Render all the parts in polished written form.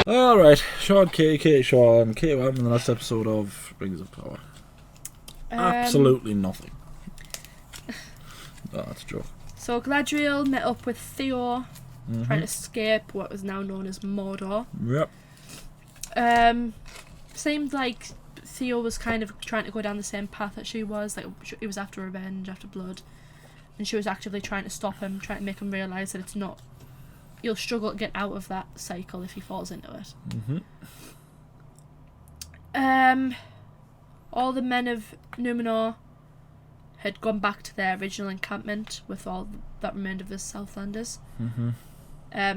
Alright, Sean K, Sean K. in the last episode of Rings of Power. Absolutely nothing. Oh, that's a joke. So Galadriel met up with Theo, trying to escape what was now known as Mordor. Yep. Seemed like Theo was kind of trying to go down the same path that she was. Like, he was after revenge, after blood. And she was actively trying to stop him, trying to make him realise that it's not... You'll struggle to get out of that cycle if he falls into it. All the men of Numenor had gone back to their original encampment with all that remained of the Southlanders.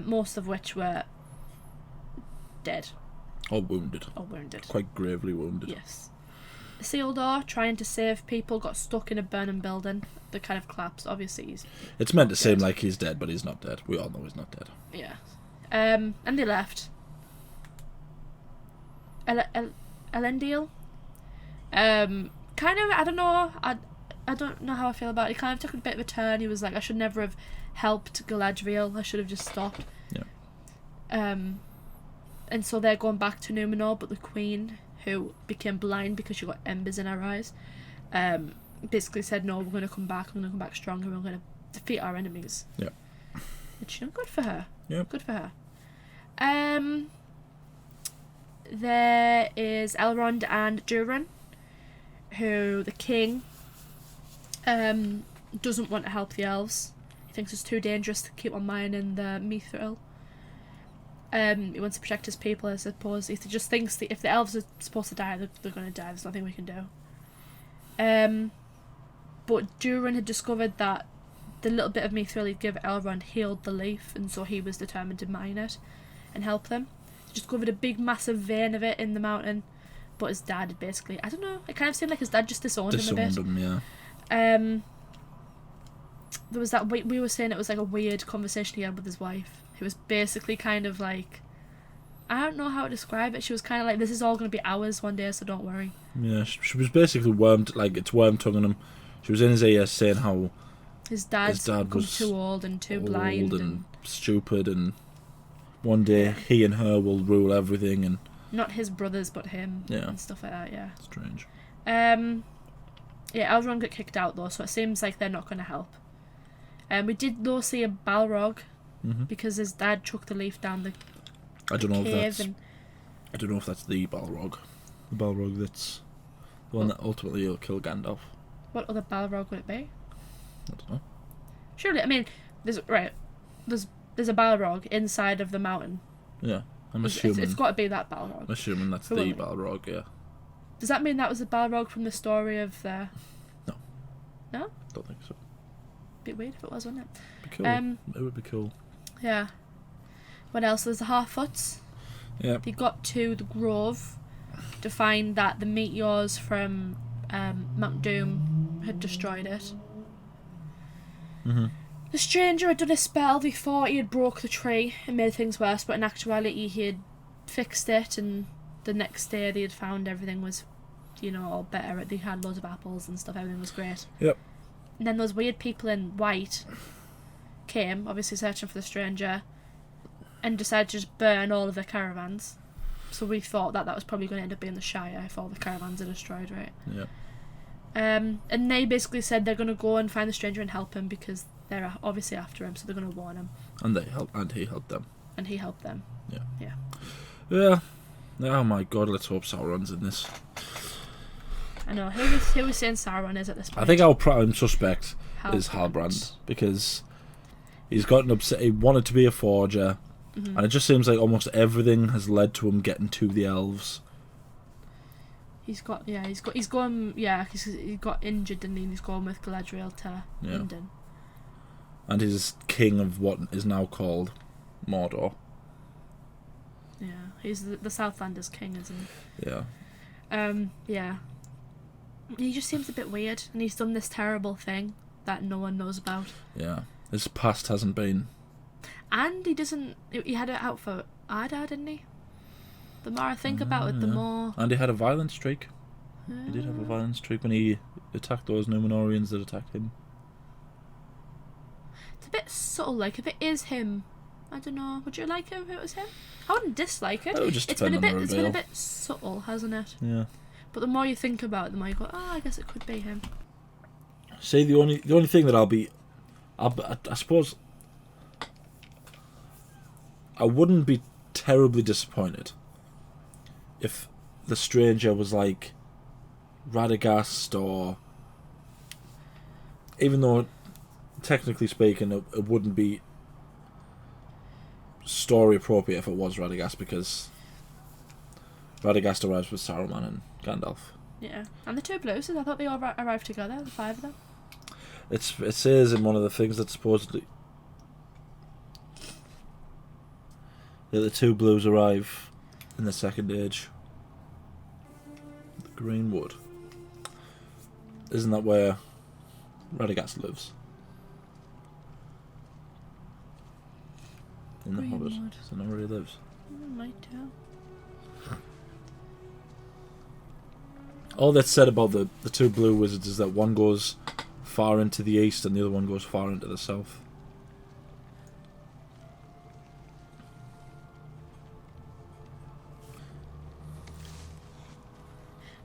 Most of which were dead. Or wounded. Quite gravely wounded. Yes. Isildur, trying to save people, got stuck in a burning building that kind of collapsed. Obviously, it's meant to seem like he's dead, but he's not dead. We all know he's not dead. Yeah. And they left. Elendil. Kind of, I don't know. I don't know how I feel about it. He kind of took a bit of a turn. He was like, I should never have helped Galadriel. I should have just stopped. Yeah. And so they're going back to Numenor, but the Queen, who became blind because she got embers in her eyes, basically said, no, we're going to come back. We're going to come back stronger. We're going to defeat our enemies. Yeah. Which, you know, good for her. Yeah. Good for her. There is Elrond and Durin, who the king doesn't want to help the elves. He thinks it's too dangerous to keep on mining the mithril. He wants to protect his people, I suppose. He just thinks that if the elves are supposed to die, they're going to die. There's nothing we can do. But Durin had discovered that the little bit of mithril he'd give Elrond healed the leaf, and so he was determined to mine it and help them. He discovered a big, massive vein of it in the mountain, but his dad had basically... I don't know, it kind of seemed like his dad just disowned him a bit. Disowned him, yeah. There was that... We were saying it was like a weird conversation he had with his wife. He was basically kind of like... I don't know how to describe it. She was kind of like, this is all going to be ours one day, so don't worry. Yeah, she was basically it's worm-tonguing him. She was in his ear saying how... His dad was too old and too blind. And stupid, and one day he and her will rule everything, and... Not his brothers, but him. Yeah. And stuff like that, yeah. Strange. Yeah, Elrond got kicked out, though, so it seems like they're not going to help. We did, though, see a Balrog, because his dad chucked the leaf down the I don't know cave. I don't know if that's the Balrog. The Balrog that's the one that ultimately will kill Gandalf. What other Balrog would it be? I don't know. Surely, I mean, there's a Balrog inside of the mountain. Yeah, I'm assuming... It's got to be that Balrog. I'm assuming that's the Balrog, yeah. Does that mean that was a Balrog from the story of the... No. No? Don't think so. Bit weird if it was, wouldn't it? Be cool. It would be cool. Yeah. What else? There's the Harfoots. Yeah. They got to the Grove to find that the meteors from Mount Doom had destroyed it. The stranger had done a spell. They thought he had broke the tree and made things worse, but in actuality he had fixed it, and the next day they had found everything was, all better. They had loads of apples and stuff. Everything was great. Yep. And then those weird people in white came, obviously searching for the stranger, and decided to just burn all of their caravans. So we thought that was probably going to end up being the Shire if all the caravans are destroyed, right? Yep. And they basically said they're going to go and find the stranger and help him because they're obviously after him, so they're going to warn him. And he helped them. And he helped them. Yeah. Yeah. Oh my god, let's hope Sauron's in this. I know. Who was saying Sauron is at this point? I think our prime suspect is Halbrand, because he's gotten upset. He wanted to be a forger, and it just seems like almost everything has led to him getting to the elves. He got injured, and then he's gone with Galadriel to London. And he's king of what is now called Mordor. Yeah, he's the Southlanders' king, isn't he? Yeah. Yeah. He just seems a bit weird, and he's done this terrible thing that no one knows about. Yeah. His past hasn't been... And he had it out for Arda, didn't he? The more I think about it, the more... And he had a violent streak. He did have a violent streak when he attacked those Numenorians that attacked him. It's a bit subtle. Like if it is him, I don't know. Would you like it if it was him? I wouldn't dislike it. It would just depend on the It's been a reveal. bit subtle, hasn't it? Yeah. But the more you think about it, the more you go, oh, I guess it could be him. See, the only thing that I suppose I wouldn't be terribly disappointed if the stranger was like Radagast, or even though technically speaking it wouldn't be story appropriate if it was Radagast, because Radagast arrives with Sauron and Gandalf. Yeah, and the two blues, I thought they all arrived together, the five of them. It says in one of the things that supposedly that the two blues arrive in the Second Age. The Greenwood. Isn't that where Radagast lives? In the Hobbit. Isn't that where he lives? Might tell. All that's said about the two blue wizards is that one goes far into the east and the other one goes far into the south.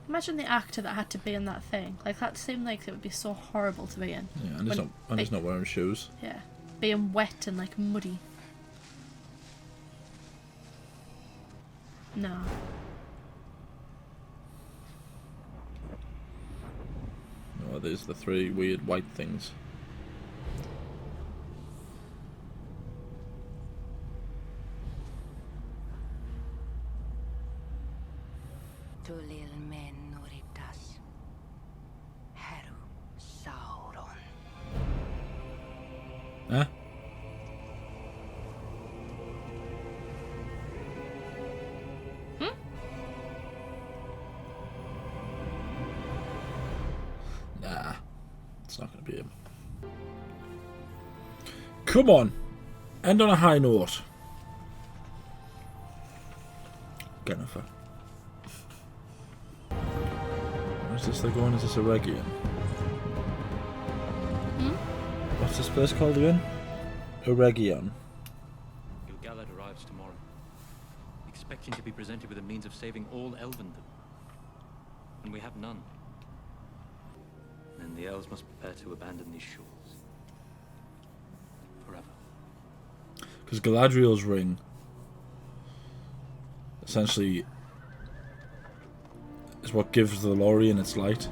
Imagine the actor that had to be in that thing. Like, that seemed like it would be so horrible to be in. Yeah, and he's not wearing shoes. Yeah. Being wet and, like, muddy. No. Oh, there's the three weird white things. Huh? Nah, it's not going to be him. Come on, end on a high note. Jennifer. Where's this thing going? Is this a Regian? What's this place called again? Eregion. Gil-galad arrives tomorrow, expecting to be presented with a means of saving all elvendom. And we have none. And the elves must prepare to abandon these shores. Forever. Because Galadriel's ring essentially is what gives the Lorien its light.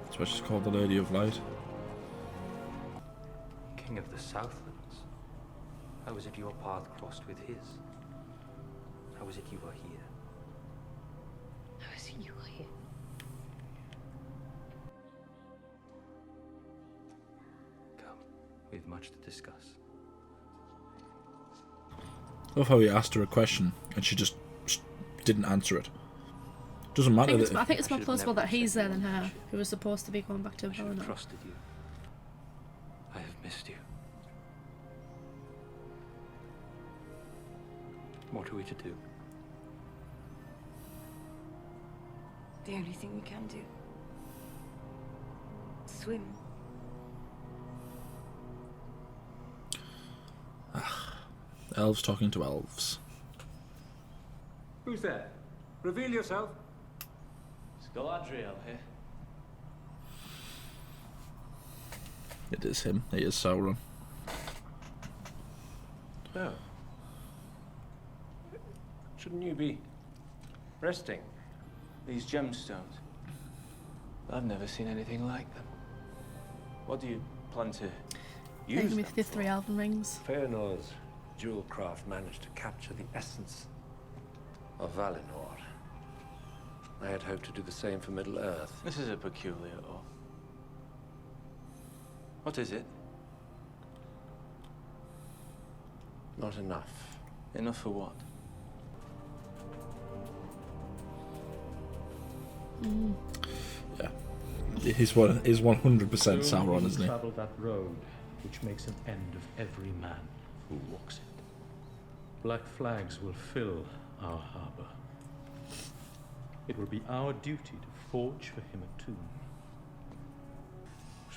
That's why she's called the Lady of Light. King of the Southlands, how is it your path crossed with his? How is it you are here? How is it you are here? Come, we have much to discuss. I love how he asked her a question and she just didn't answer it. Doesn't matter. I think it's more plausible that he's there than her, who was supposed to be going back to I should have Valinor. trusted you. I have missed you. What are we to do? The only thing we can do. Swim. Elves talking to elves. Who's there? Reveal yourself. It's Galadriel here. It is him. He is Sauron. Oh. Shouldn't you be resting? These gemstones. I've never seen anything like them. What do you plan to use Taking them me to the for? 3 elven rings. Feanor's jewel craft managed to capture the essence of Valinor. I had hoped to do the same for Middle-earth. This is a peculiar ore. What is it? Not enough. Enough for what? Yeah. He's 100% Sauron, isn't he? Travel that road, which makes an end of every man who walks it. Black flags will fill our harbor. It will be our duty to forge for him a tomb.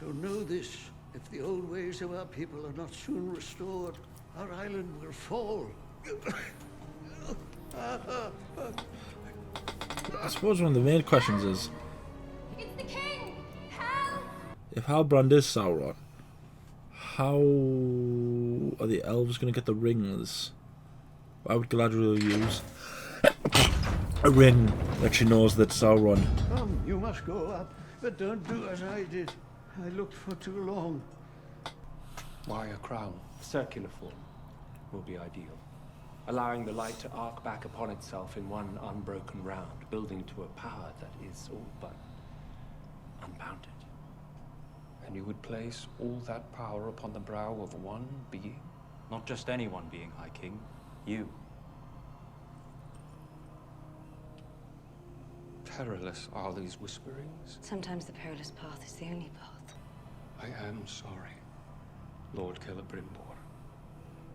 So know this, if the old ways of our people are not soon restored, our island will fall. I suppose one of the main questions is, It's the king! Help! if Halbrand is Sauron, how are the elves going to get the rings? Why would Galadriel use a ring that she knows that Sauron... Come, you must go up, but don't do as I did. I looked for too long. Why a crown? Circular form will be ideal, allowing the light to arc back upon itself in one unbroken round, building to a power that is all but unbounded. And you would place all that power upon the brow of one being? Not just any one being, High King. You. Perilous are these whisperings. Sometimes the perilous path is the only path. I am sorry, Lord Celebrimbor.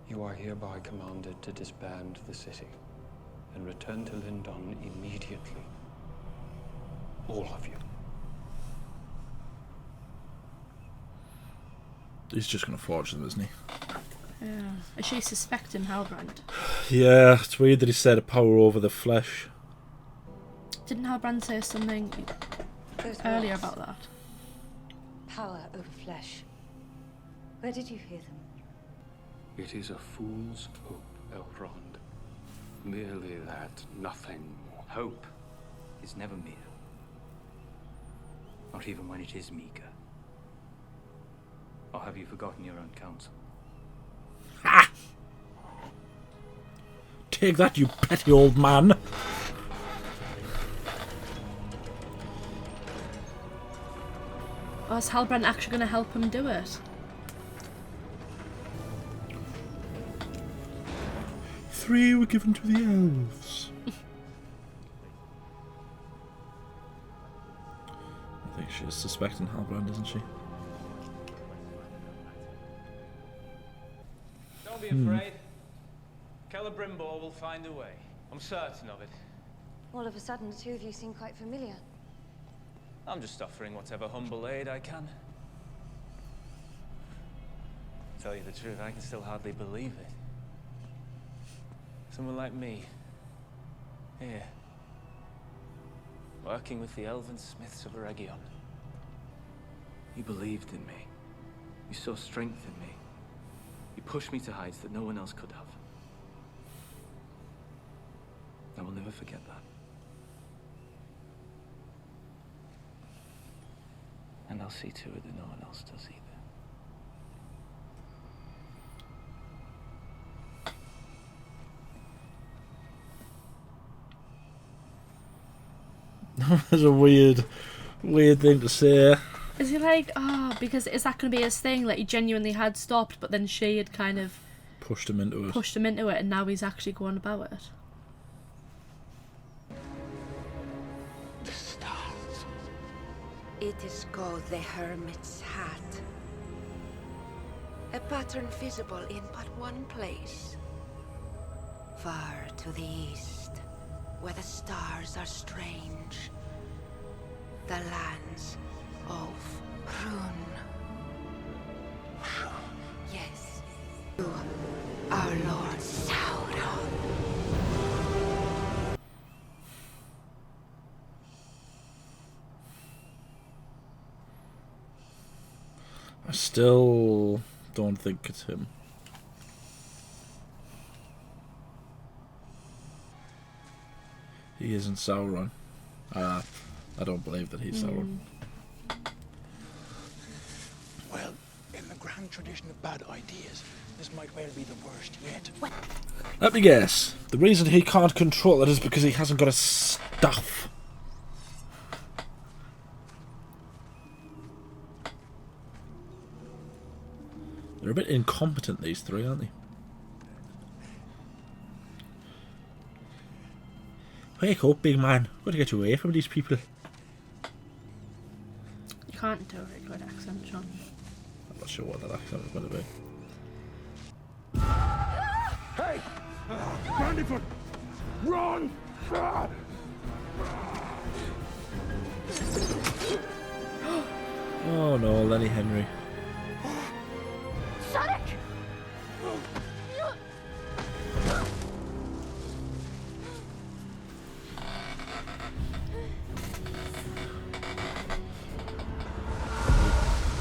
You are hereby commanded to disband the city and return to Lindon immediately. All of you. He's just going to forge them, isn't he? Yeah. Is she suspecting Halbrand? Yeah, it's weird that he said a power over the flesh. Didn't Halbrand say something Those earlier words, about that? power over flesh. Where did you hear them? It is a fool's hope, Elrond. Merely that, nothing more. Hope is never mere. Not even when it is meager. Or have you forgotten your own counsel? Ha! Take that, you petty old man! Or is Halbrand actually going to help him do it? Three were given to the elves. I think she's suspecting Halbrand, isn't she? Don't be afraid. Celebrimbor will find a way. I'm certain of it. All of a sudden, the two of you seem quite familiar. I'm just offering whatever humble aid I can. To tell you the truth, I can still hardly believe it. Someone like me, here, working with the elven smiths of Eregion. You believed in me. You saw strength in me. You pushed me to heights that no one else could have. I will never forget that. And I'll see to it that no one else does either. That's a weird thing to say. Is he like, because is that going to be his thing? Like, he genuinely had stopped, but then she had kind of Pushed him into it. And now he's actually going about it. The stars. It is called the Hermit's Hat. A pattern visible in but one place. Far to the east, where the stars are strange. The lands of Rune. Yes. You, our Lord Sauron. I still don't think it's him. He isn't Sauron. I don't believe that he's Sauron. Well, in the grand tradition of bad ideas, this might well be the worst yet. Let me guess. The reason he can't control it is because he hasn't got his stuff. They're a bit incompetent, these three, aren't they? Wake up, big man. Got to get you away from these people. You can't do a very good accent, John. I'm not sure what that accent is going to be. Hey! Brandyfoot! Run! Oh no, Lenny Henry. Sonic!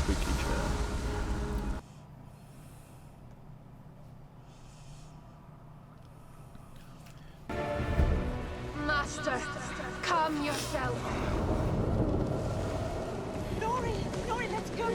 Squeaky chair. Master, calm yourself. Nori, let's go.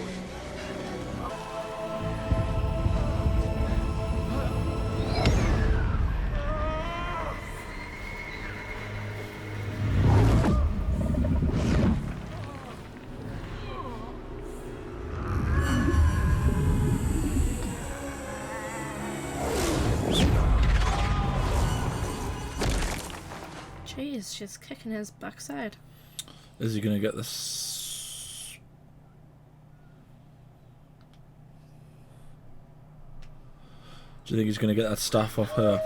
Jeez, she's kicking his backside. Is he gonna get this? Do you think he's gonna get that staff off her?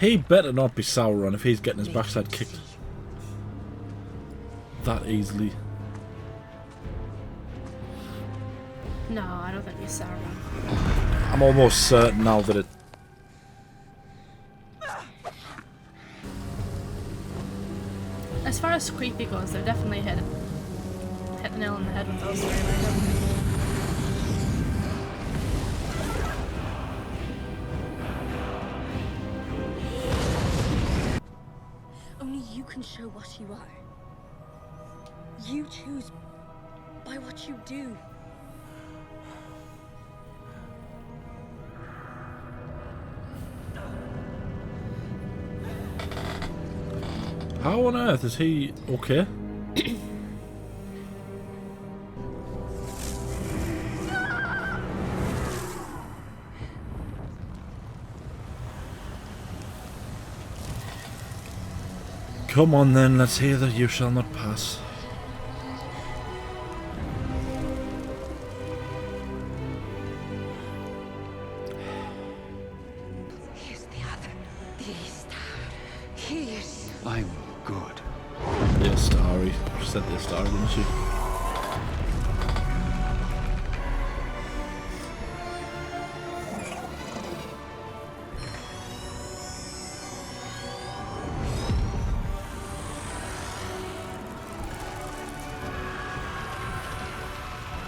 He better not be Sauron if he's getting his backside kicked that easily. No, I don't think he's Sauron. I'm almost certain now that it. As far as creepy goes, they're definitely hit the nail on the head with those three, right? Only you can show what you are. You choose by what you do. How on earth is he okay? Come on then, let's hear that you shall not pass. Here's the other. The star. Here's. I'm good. Yeah, Starry. She said the Starry, didn't she?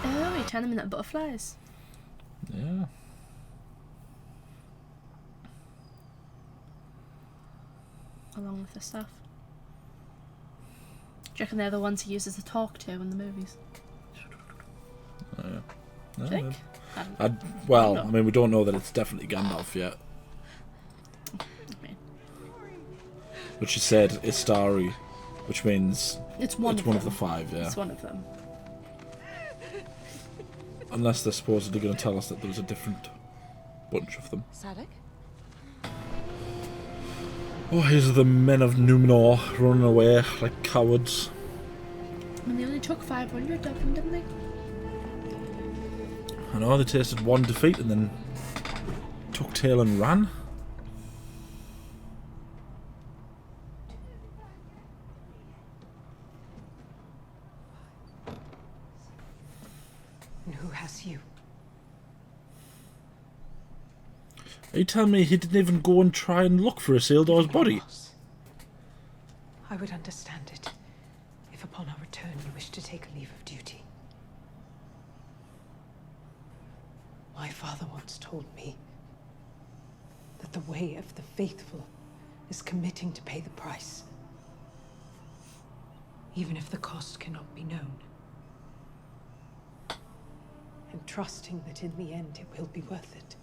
Oh, you turn them into butterflies. Yeah. Along with the stuff. Do you reckon they're the ones he uses to talk to in the movies? Oh, yeah. Do you think? I don't know. Well, I mean, we don't know that it's definitely Gandalf yet. Okay. But she said Istari, which means It's one of the five, yeah. It's one of them. Unless they're supposedly going to tell us that there was a different bunch of them. Sadek? Oh, here's the men of Numenor running away like cowards. I mean, they only took 500 of them, didn't they? I know, they tasted one defeat and then took tail and ran. And who has you? Are you telling me he didn't even go and try and look for Isildur's body? I would understand it if upon our return you wish to take a leave of duty. My father once told me that the way of the faithful is committing to pay the price, even if the cost cannot be known, and trusting that in the end it will be worth it.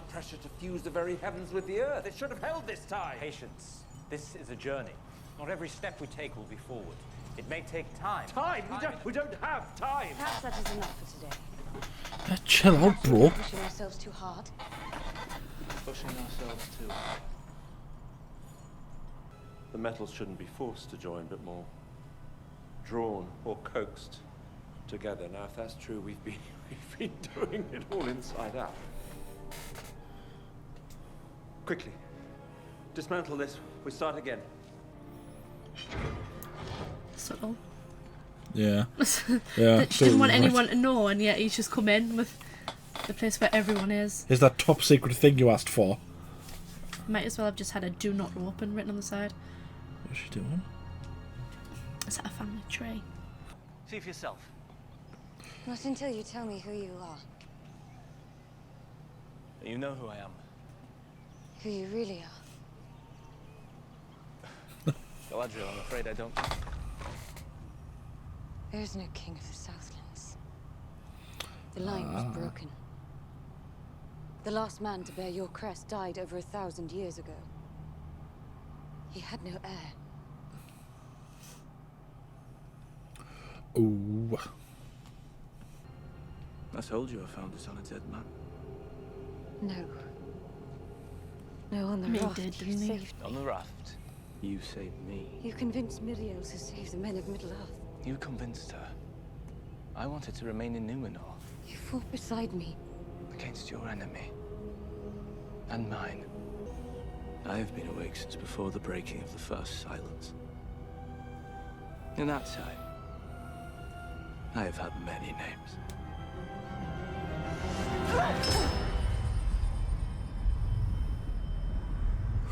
Pressure to fuse the very heavens with the earth. It should have held this time. Patience. This is a journey. Not every step we take will be forward. It may take time. Time? We don't have time. Perhaps that is enough for today. Chill out, bro. Pushing ourselves too hard. Pushing ourselves too hard. The metals shouldn't be forced to join, but more drawn or coaxed together. Now, if that's true, we've been doing it all inside out. Quickly, dismantle this. We start again. Subtle. Yeah. Yeah. She didn't want anyone to know, and yet he's just come in with the place where everyone is. Is that top secret thing you asked for? Might as well have just had a "Do not open" written on the side. What's she doing? Is that a family tree? See for yourself. Not until you tell me who you are. You know who I am. Who you really are. Galadriel, I'm afraid I don't. There is no king of the Southlands. The line was broken. The last man to bear your crest died over 1,000 years ago. He had no heir. Ooh. I told you I found it on a dead man. No. No, on the He raft did, you didn't he? saved me. On the raft, you saved me. You convinced Miriel to save the men of Middle-earth. You convinced her. I wanted to remain in Numenor, You fought beside me. against your enemy. And mine. I have been awake since before the breaking of the first silence. In that time, I have had many names.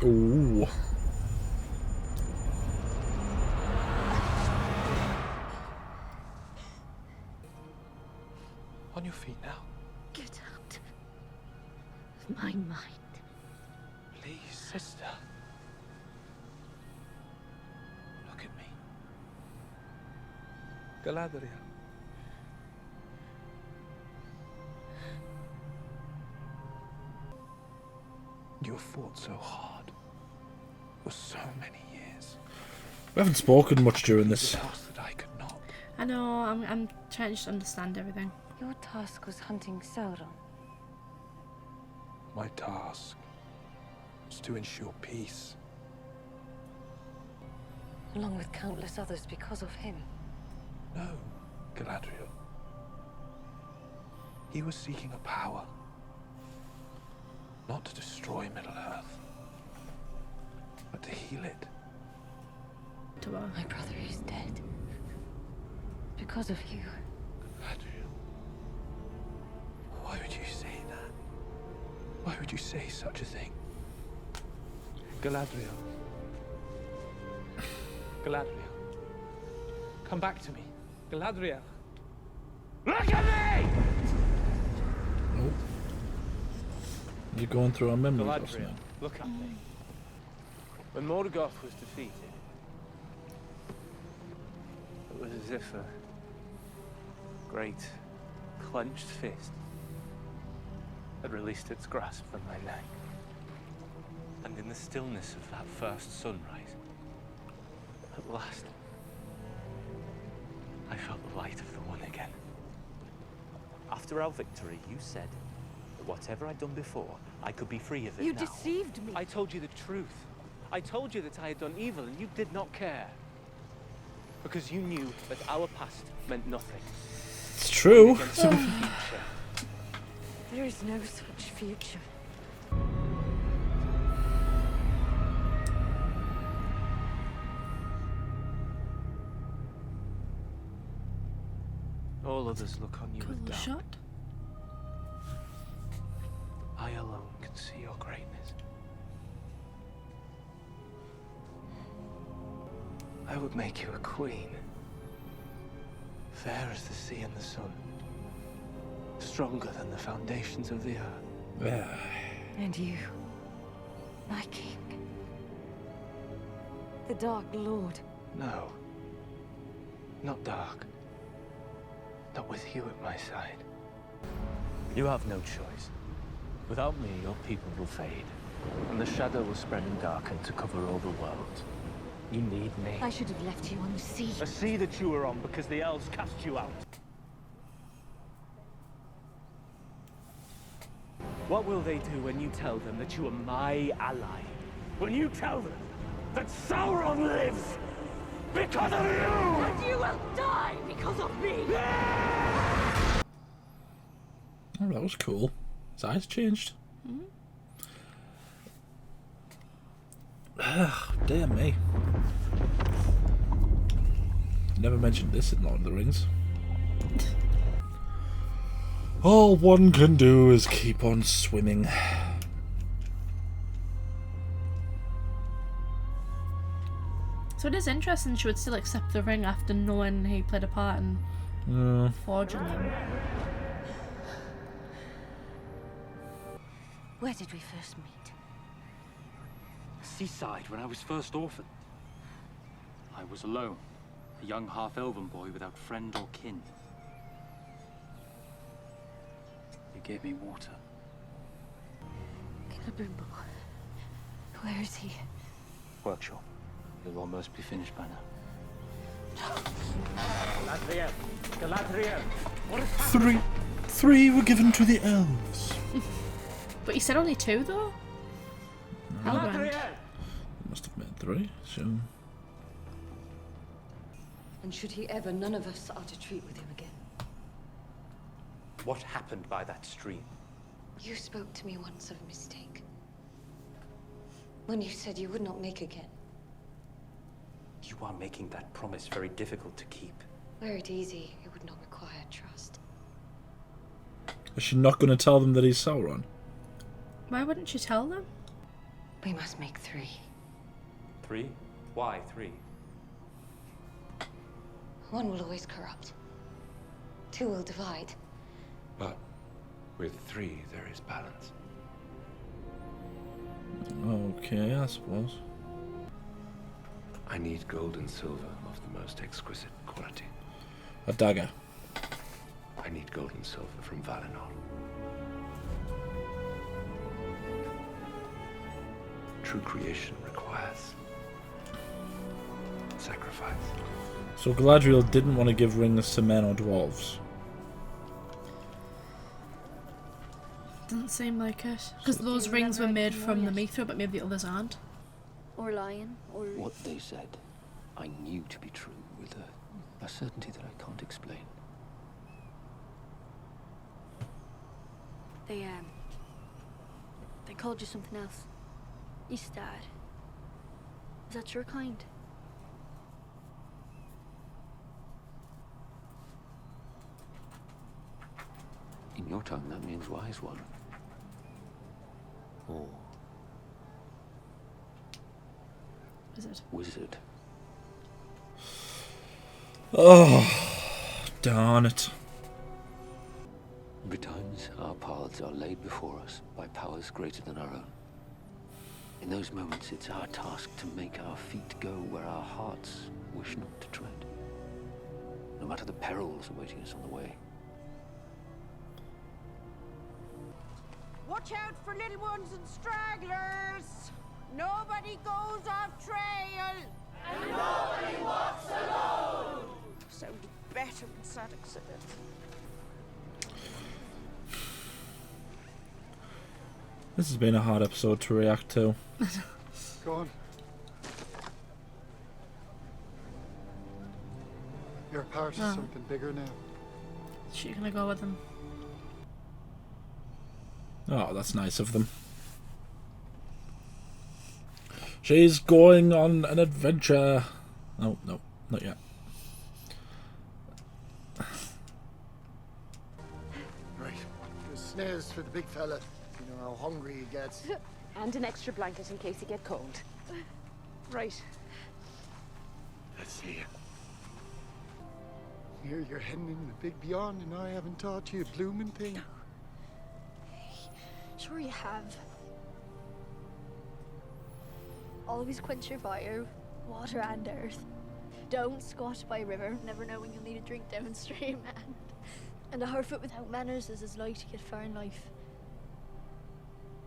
Ooh. On your feet now. Get out of my mind. Please, sister. Look at me. Galadriel. You have fought so hard for so many years. We haven't spoken much during this. Task that I could not. I know. I'm trying to just understand everything. Your task was hunting Sauron. My task was to ensure peace. Along with countless others because of him. No, Galadriel. He was seeking a power. Not to destroy Middle-earth, but to heal it. My brother is dead. Because of you. Galadriel. Why would you say that? Why would you say such a thing? Galadriel. Galadriel. Come back to me. Galadriel. Look at me! Nope. You're going through our memories or Galadriel, something. look at me. When Morgoth was defeated, it was as if a great, clenched fist had released its grasp from my neck. And in the stillness of that first sunrise, at last, I felt the light of the one again. After our victory, you said that whatever I'd done before, I could be free of it You now. deceived me. I told you the truth. I told you that I had done evil, and you did not care. Because you knew that our past meant nothing. It's true. Against our future. There is no such future. All others look on you with doubt. Shot. I alone can see your greatness. I would make you a queen. Fair as the sea and the sun. Stronger than the foundations of the earth. And you, my king. The Dark Lord. No. Not dark. Not with you at my side. You have no choice. Without me, your people will fade. And the shadow will spread and darken to cover all the world. You need me. I should have left you on the sea. A sea that you were on because the elves cast you out. What will they do when you tell them that you are my ally? When you tell them that Sauron lives? Because of you! And you will die because of me! Oh, that was cool. His eyes changed. Dear me. Never mentioned this in Lord of the Rings. All one can do is keep on swimming. So it is interesting she would still accept the ring after knowing he played a part in forging them. Where did we first meet? Seaside, when I was first orphaned. I was alone, a young half-elven boy without friend or kin. You gave me water. Halbrand, where is he? Workshop. You'll almost be finished by now. Galadriel! Galadriel! What is happening? Three were given to the elves. But you said only 2 though? Halbrand. Must have made 3, so... And should he ever, none of us are to treat with him again. What happened by that stream? You spoke to me once of a mistake. When you said you would not make again. You are making that promise very difficult to keep. Were it easy, it would not require trust. Is she not going to tell them that he's Sauron? Why wouldn't you tell them? We must make 3. 3? Why 3? One will always corrupt. 2 will divide. But with 3, there is balance. Okay, I suppose. I need gold and silver of the most exquisite quality. A dagger. I need gold and silver from Valinor. True creation requires sacrifice. So Galadriel didn't want to give rings to men or dwarves. Doesn't seem like it. Because those rings were made from the Mithril, but maybe the others aren't. Or lion, or... What they said, I knew to be true with a certainty that I can't explain. They called you something else. Istad. Is that your kind? In your tongue, that means wise one. Or Wizard. Wizard. Oh, darn it. Betimes, our paths are laid before us by powers greater than our own. In those moments, it's our task to make our feet go where our hearts wish not to tread, no matter the perils awaiting us on the way. Watch out for little ones and stragglers! Nobody goes off trail! And nobody walks alone! Sounded better when Sadek said it. This has been a hard episode to react to. Go on. You're part of something bigger now. She's gonna go with him. Oh, that's nice of them. She's going on an adventure. Oh, no, not yet. Right. There's snares for the big fella. You know how hungry he gets. And an extra blanket in case you get cold. Right. Let's see you. Here you're heading in the big beyond, and I haven't taught you a blooming thing. Sure you have. Always quench your fire, water and earth. Don't squat by a river, never know when you'll need a drink downstream. And a hard-foot without manners is as light to get far in life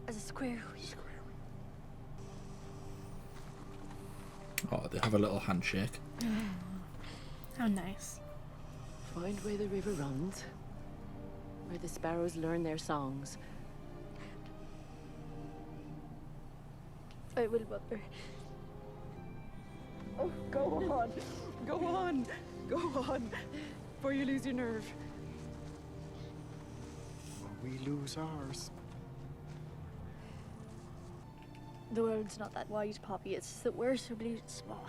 as a square. Oh, they have a little handshake. How nice. Find where the river runs, where the sparrows learn their songs. I will, Mother. Oh, go on. Go on. Go on. Before you lose your nerve. Or we lose ours. The world's not that wide, Poppy. It's that we're so bleeding small.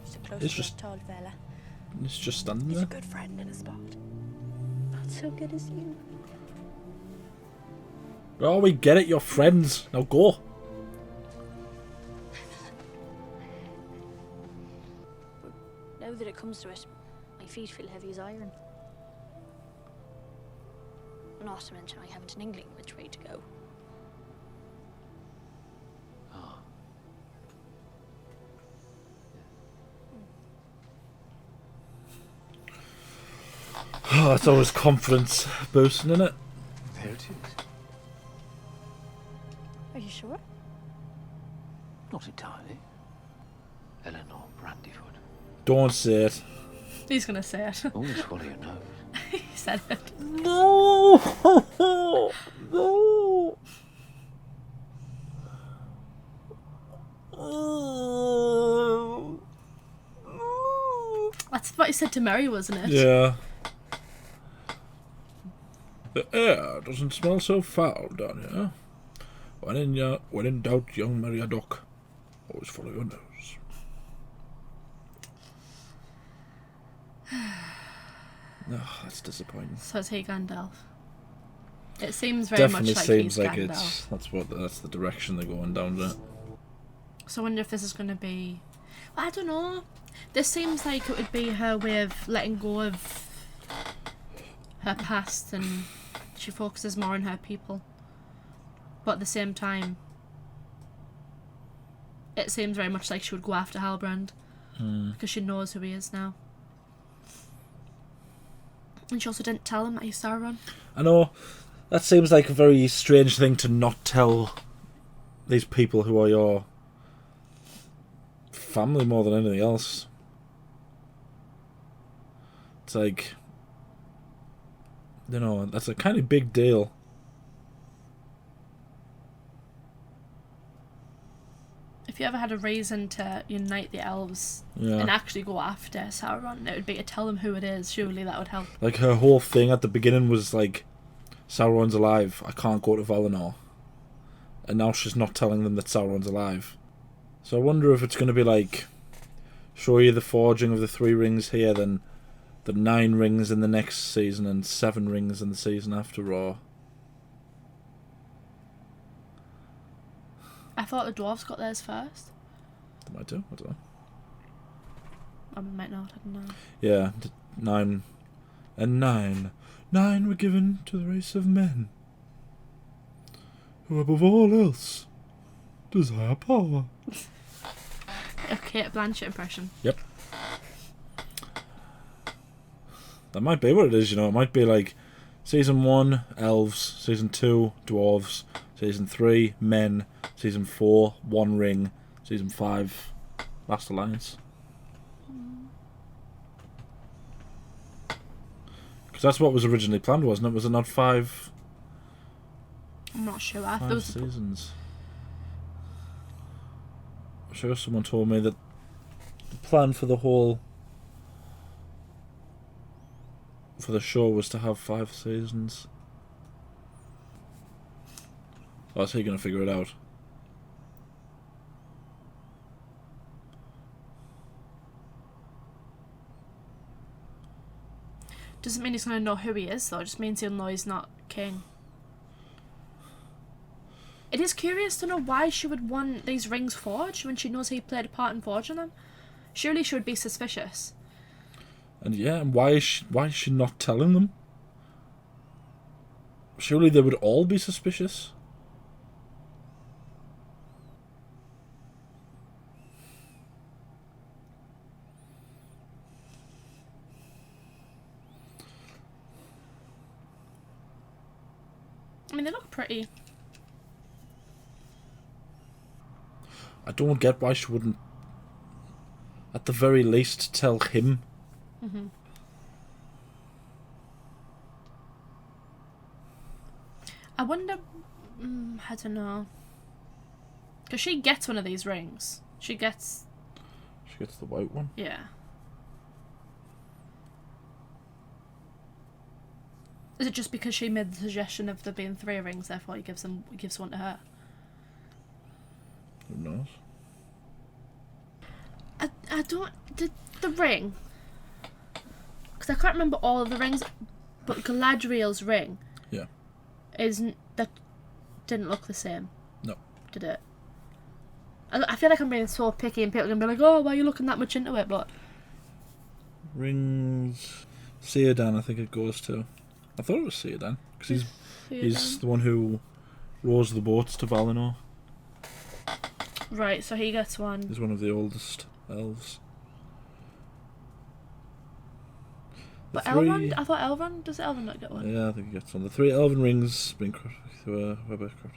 So close It's to just- that tall fella. It's just standing He's a there. good friend in a spot. Not so good as you. Oh, we get it. You're friends. Now go. Now that it comes to it, my feet feel heavy as iron. Not to mention I haven't an inkling which way to go. Oh, that's always confidence boosting, isn't it? There it is. Are you sure? Not entirely. Eleanor Brandyfoot. Don't say it. He's gonna say it. Only swallow your nose. He said it. No! No! That's what he said to Mary, wasn't it? Yeah. The air doesn't smell so foul down here. When in doubt, young Meriadoc, always follow your nose. Oh, that's disappointing. So is he Gandalf? It seems very Definitely much like seems he's like Gandalf. that's the direction they're going down there. So I wonder if this is going to be... I don't know. This seems like it would be her way of letting go of her past and she focuses more on her people. But at the same time, it seems very much like she would go after Halbrand because she knows who he is now. And she also didn't tell him that he's Sauron. I know. That seems like a very strange thing to not tell these people who are your family more than anything else. It's like, you know, that's a kind of big deal. If you ever had a reason to unite the elves and actually go after Sauron, it would be to tell them who it is. Surely that would help. Like, her whole thing at the beginning was like, Sauron's alive, I can't go to Valinor. And now she's not telling them that Sauron's alive. So I wonder if it's going to be like, show you the forging of the 3 rings here, then the 9 rings in the next season and 7 rings in the season after, or... I thought the dwarves got theirs first. They might do, I don't know. I might not, I don't know. Yeah, 9 and 9. 9 were given to the race of men, who above all else desire power. Okay, Blanchett impression. Yep. That might be what it is, you know. It might be like season 1, elves, season 2, dwarves, season 3, men, season 4, One Ring, season 5, Last Alliance. Because that's what was originally planned, wasn't it? Was it not 5? I'm not sure. 5 seasons. I'm sure someone told me that the plan for the whole... for the show was to have 5 seasons. Well, is he going to figure it out? Doesn't mean he's going to know who he is, though. It just means he'll know he's not king. It is curious to know why she would want these rings forged when she knows he played a part in forging them. Surely she would be suspicious. And yeah, and why is she not telling them? Surely they would all be suspicious. I mean, they look pretty. I don't get why she wouldn't, at the very least, tell him. Mm-hmm. I wonder I don't know. Because she gets one of these rings. She gets the white one. Yeah. Is it just because she made the suggestion of there being 3 rings, therefore he gives one to her? Who knows? I don't... The ring... Because I can't remember all of the rings, but Galadriel's ring... Yeah. That didn't look the same. No. Did it? I feel like I'm being so picky and people are going to be like, oh, why are you looking that much into it? But... Rings... Círdan, I think it goes to. I thought it was Círdan, because he's the one who rows the boats to Valinor. Right, so he gets one. He's one of the oldest elves. But Elrond? I thought Elrond... Does Elrond not get one? Yeah, I think he gets one. The 3 elven rings being crafted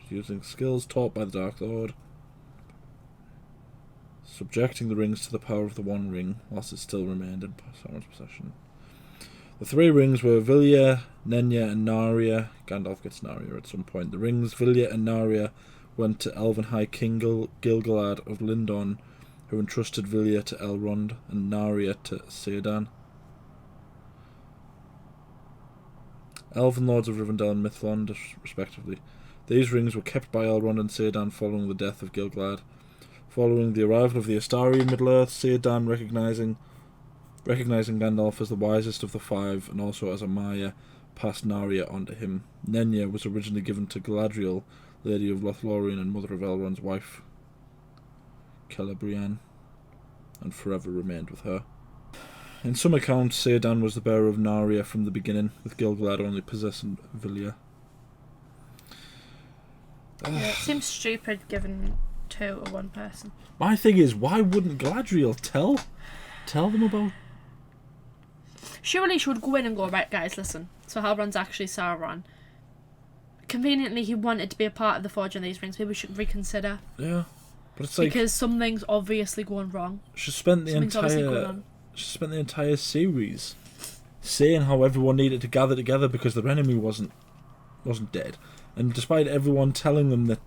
using skills taught by the Dark Lord, subjecting the rings to the power of the one ring, whilst it still remained in Sauron's possession. The 3 rings were Vilya, Nenya, and Narya. Gandalf gets Narya at some point. The rings Vilya and Narya went to Elven High King Gil-galad of Lindon, who entrusted Vilya to Elrond and Narya to Círdan. Elven Lords of Rivendell and Mithlond, respectively. These rings were kept by Elrond and Círdan following the death of Gil-galad. Following the arrival of the Astari in Middle-earth, Círdan, recognizing Gandalf as the wisest of the 5 and also as a Maya, passed Narya onto him. Nenya was originally given to Galadriel, Lady of Lothlorien and mother of Elrond's wife, Celebrian, and forever remained with her. In some accounts, Círdan was the bearer of Narya from the beginning, with Gil-galad only possessing Vilya. Yeah, it seems stupid given 2 to 1 person. My thing is, why wouldn't Galadriel tell them about... Surely she would go in and go, right guys, listen, so Halbrand's actually Sauron. Conveniently he wanted to be a part of the forging of these rings, maybe we should reconsider. Yeah, but it's like... Because something's obviously going wrong. She spent the entire series saying how everyone needed to gather together because their enemy wasn't dead. And despite everyone telling her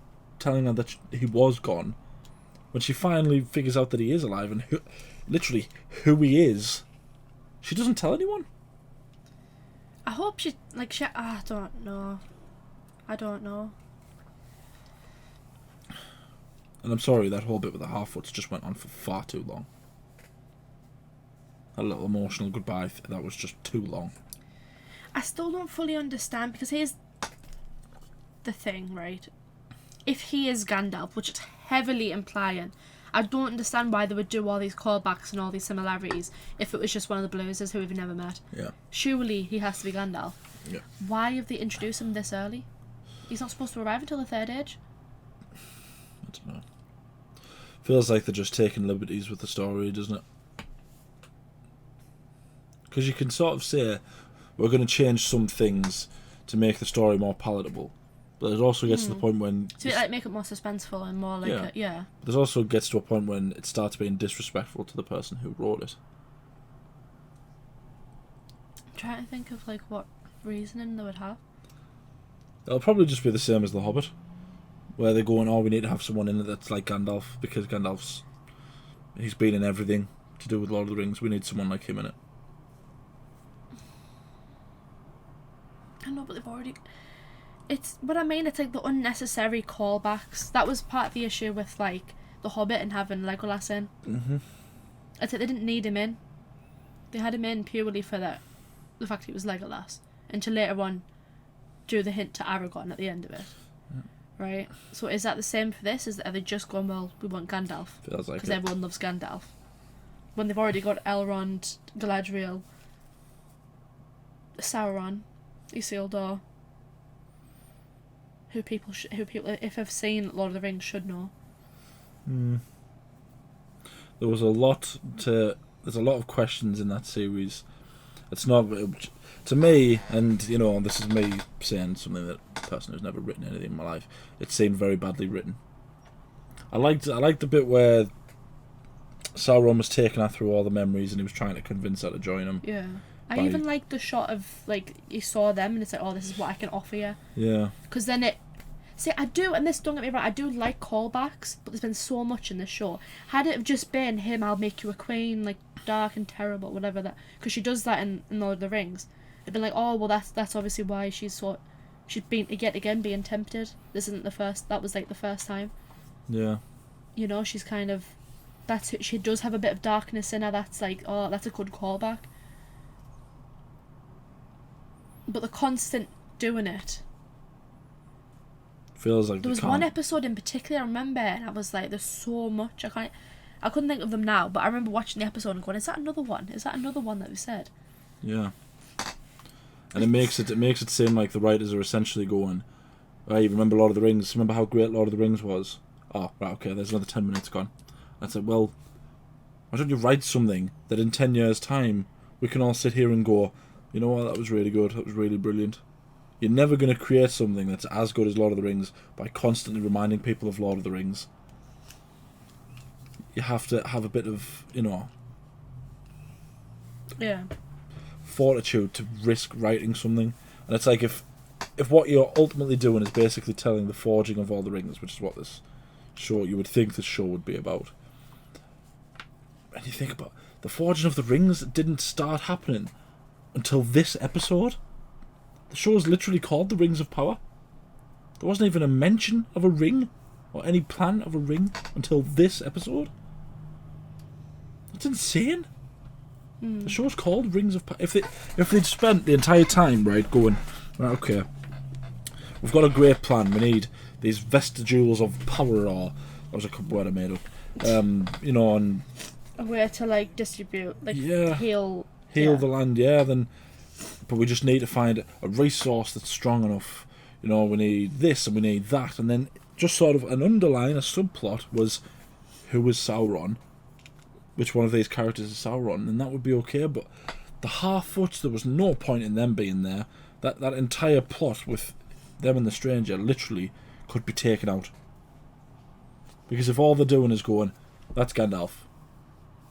that he was gone, when she finally figures out that he is alive and who he is, she doesn't tell anyone. I hope I don't know. And I'm sorry, that whole bit with the Half-Foots just went on for far too long. A little emotional goodbye, that was just too long. I still don't fully understand, because here's the thing, right? If he is Gandalf, which it's heavily implying, I don't understand why they would do all these callbacks and all these similarities if it was just one of the Bluesers who we've never met. Yeah. Surely he has to be Gandalf. Yeah. Why have they introduced him this early? He's not supposed to arrive until the 3rd age. I don't know. Feels like they're just taking liberties with the story, doesn't it? Because you can sort of say, we're going to change some things to make the story more palatable. But it also gets to the point when... So it, make it more suspenseful and more like But it also gets to a point when it starts being disrespectful to the person who wrote it. I'm trying to think of what reasoning they would have. It'll probably just be the same as The Hobbit, where they're going, we need to have someone in it that's like Gandalf, because he's been in everything to do with Lord of the Rings. We need someone like him in it. I know, but they've already... It's what I mean. It's like the unnecessary callbacks. That was part of the issue with The Hobbit and having Legolas in. Mm-hmm. It's like they didn't need him in. They had him in purely for the fact he was Legolas, and to later on do the hint to Aragorn at the end of it. Yeah. Right. So is that the same for this? Are they just going, well, we want Gandalf Feels like because it. everyone loves Gandalf, when they've already got Elrond, Galadriel, Sauron, Isildur. Who people, if they've seen Lord of the Rings, should know. There's a lot of questions in that series. It's not, to me, and this is me saying something that a person who's never written anything in my life. It seemed very badly written. I liked the bit where Sauron was taking her through all the memories and he was trying to convince her to join him. Yeah. I even liked the shot of you saw them and it's like, oh, this is what I can offer you. Yeah. Because then See, I do, and this, don't get me wrong, I do like callbacks, but there's been so much in this show. Had it have just been him, I'll make you a queen, like, dark and terrible, whatever that, because she does that in Lord of the Rings. It'd been like, oh, well, that's obviously why she's been, yet again, being tempted. This isn't the first, that was, like, the first time. Yeah. You know, she's kind of, she does have a bit of darkness in her, that's like, oh, that's a good callback. But the constant doing it, feels like there was one episode in particular I remember, and I was like, there's so much, I couldn't think of them now, but I remember watching the episode and going, is that another one that we said? Yeah. And it makes it seem like the writers are essentially going, oh, you remember Lord of the Rings? Remember how great Lord of the Rings was? Oh, right, okay, there's another 10 minutes gone. I said, well, why don't you write something that in 10 years' time we can all sit here and go, you know what, that was really good, that was really brilliant. You're never going to create something that's as good as Lord of the Rings by constantly reminding people of Lord of the Rings. You have to have a bit of, yeah, fortitude to risk writing something. And it's like, if what you're ultimately doing is basically telling the forging of all the rings, which is what this show, you would think this show would be about, and you think about the forging of the rings didn't start happening until this episode. The show is literally called The Rings of Power. There wasn't even a mention of a ring or any plan of a ring until this episode. That's insane. The show's called Rings of Power. If they'd spent the entire time, right, going, right, okay, we've got a great plan. We need these vestigials of power, or that was a word I made up. And a way to like distribute, like heal the land. Yeah, then. But we just need to find a resource that's strong enough. We need this and we need that. And then just sort of an underline, a subplot was, who was Sauron? Which one of these characters is Sauron? And that would be okay. But the Half-Foots, there was no point in them being there. That entire plot with them and the stranger literally could be taken out. Because if all they're doing is going, that's Gandalf.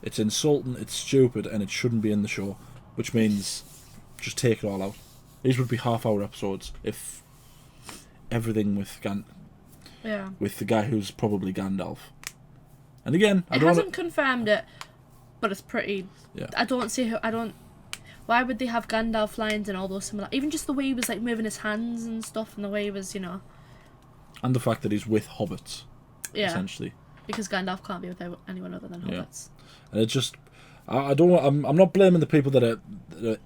It's insulting, it's stupid, and it shouldn't be in the show. Which means, just take it all out. These would be half-hour episodes if everything with with the guy who's probably Gandalf. And again, it hasn't confirmed it, but it's pretty. Yeah. Why would they have Gandalf lines and all those similar? Even just the way he was like moving his hands and stuff, and the way he was, And the fact that he's with hobbits. Yeah. Essentially. Because Gandalf can't be with anyone other than hobbits. And it just. I'm not blaming the people that are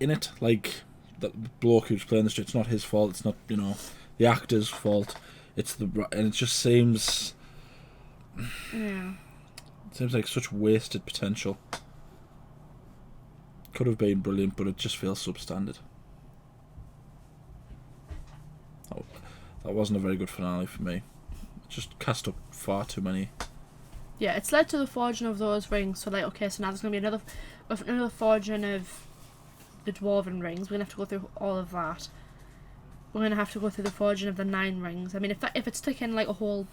in it, like that bloke who's playing the shit. It's not his fault. It's not the actor's fault. And it just seems. Yeah. It seems like such wasted potential. Could have been brilliant, but it just feels substandard. That wasn't a very good finale for me. It just cast up far too many. Yeah, it's led to the forging of those rings. So, like, okay, so now there's going to be another forging of the dwarven rings. We're going to have to go through all of that. We're going to have to go through the forging of the 9 rings. I mean, if it's taking, like, a whole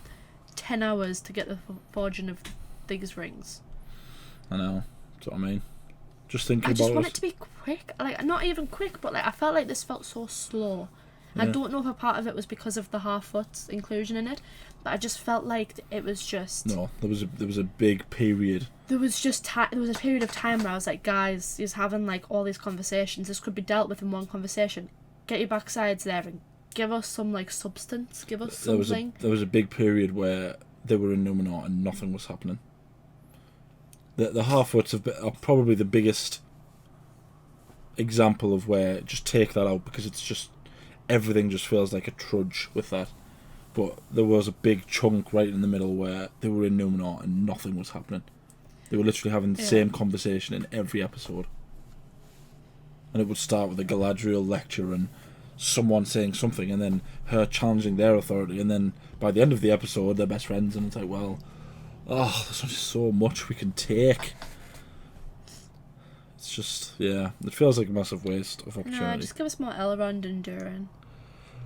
10 hours to get the forging of these rings. I know. That's what I mean. Just thinking about it. I just want it to be quick. Like, not even quick, but, like, I felt like this felt so slow. Yeah. I don't know if a part of it was because of the Half-Foot's inclusion in it, but I just felt like it was just. No, there was a big period. There was a period of time where I was like, guys, he's having like all these conversations. This could be dealt with in one conversation. Get your backsides there and give us some like substance. Give us something. There was a big period where they were in Numenor and nothing was happening. The Half-Foots are probably the biggest example of where just take that out, because it's just. Everything just feels like a trudge with that. But there was a big chunk right in the middle where they were in Numenor and nothing was happening. They were literally having the same conversation in every episode. And it would start with a Galadriel lecture and someone saying something, and then her challenging their authority, and then by the end of the episode they're best friends, and it's like, well, there's just so much we can take. It's just, it feels like a massive waste of opportunity. No, just give us more Elrond and Durin.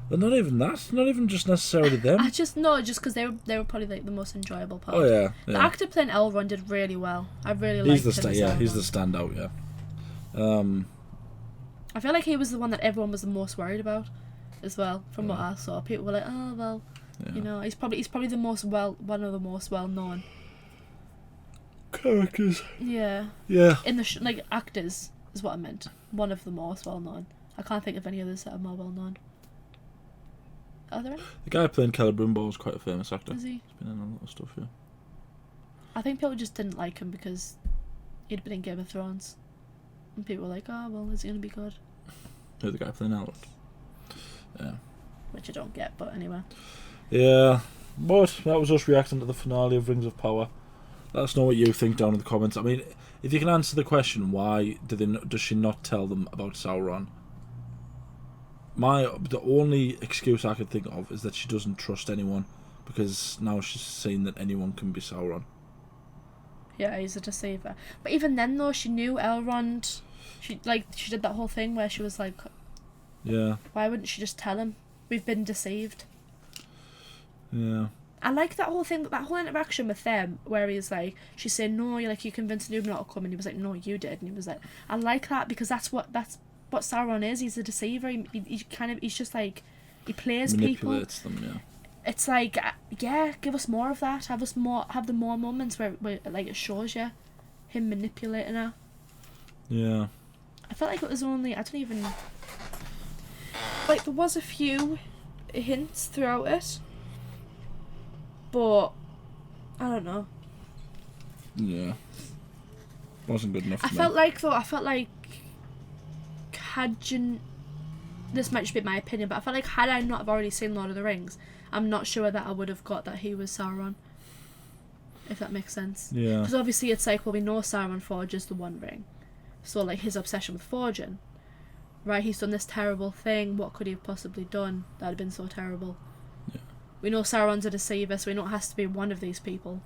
But not even that. Not even just necessarily them. Just because they were probably like the most enjoyable part. Oh yeah. The actor playing Elrond did really well. I really liked him. He's the standout. Yeah. I feel like he was the one that everyone was the most worried about, as well. From what I saw, people were like, "Oh well, Yeah. You know, he's probably the one of the most well known characters. Yeah. Yeah. In the like actors is what I meant. One of the most well known. I can't think of any others that are more well known. Are there any? The guy playing Halbrand is quite a famous actor. Is he? He's been in a lot of stuff, yeah. I think people just didn't like him because he'd been in Game of Thrones. And people were like, oh, well, is he going to be good? Who's the guy playing Halbrand? Yeah. Which I don't get, but anyway. Yeah. But that was us reacting to the finale of Rings of Power. Let us know what you think down in the comments. I mean, if you can answer the question, why does she not tell them about Sauron? The only excuse I could think of is that she doesn't trust anyone, because now she's seen that anyone can be Sauron. Yeah, he's a deceiver. But even then, though, she knew Elrond. She did that whole thing where she was like, yeah. Why wouldn't she just tell him? We've been deceived. Yeah. I like that whole thing, that whole interaction with them, where he's like, she's saying, no, you're like, you convinced Noob not to come, and he was like, no, you did, and he was like, I like that, because that's what Sauron is. He's a deceiver. He's just like, he plays manipulates people. Them, yeah. It's like, yeah, give us more of that. Have the more moments where like it shows you him manipulating her. Yeah. I felt like it was only, I don't even, like, there was a few hints throughout it, but I don't know. Yeah. Wasn't good enough. I felt like this might just be my opinion, but I felt like had I not have already seen Lord of the Rings, I'm not sure that I would have got that he was Sauron. If that makes sense. Yeah. Because obviously it's like, well, we know Sauron forges the One Ring. So, like, his obsession with forging. Right, he's done this terrible thing. What could he have possibly done that had been so terrible? Yeah. We know Sauron's a deceiver, so we know it has to be one of these people.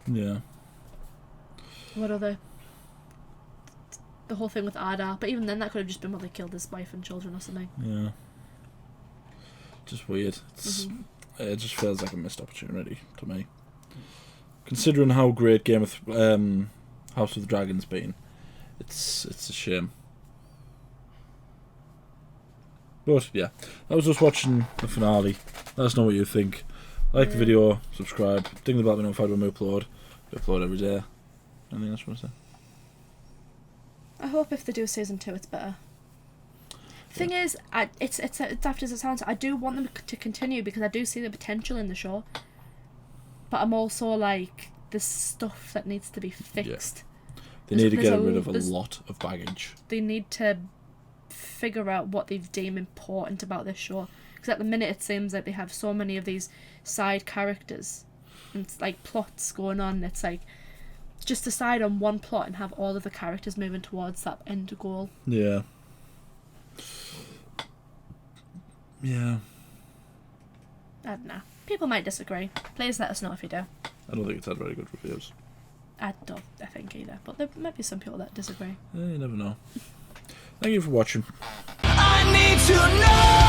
Yeah. What other... The whole thing with Adar. But even then, that could have just been when they killed his wife and children or something. Yeah. Just weird. It just feels like a missed opportunity to me. Considering how great House of the Dragon's been, it's a shame. But yeah, I was just watching the finale. Let us know what you think. Like the video, subscribe, ding the bell to be notified when we upload. We upload every day. Anything else you want to say? I hope if they do season 2, it's better. Thing is, it's daft as it sounds, I do want them to continue because I do see the potential in the show. But I'm also like, there's stuff that needs to be fixed. Yeah. They need to get rid of a lot of baggage. They need to figure out what they deem important about this show. Because at the minute it seems like they have so many of these side characters. And it's like plots going on. It's like, just decide on one plot and have all of the characters moving towards that end goal. Yeah. Yeah. I don't know. People might disagree. Please let us know if you do. I don't think it's had very good reviews. I think either. But there might be some people that disagree. You never know. Thank you for watching. I need to know.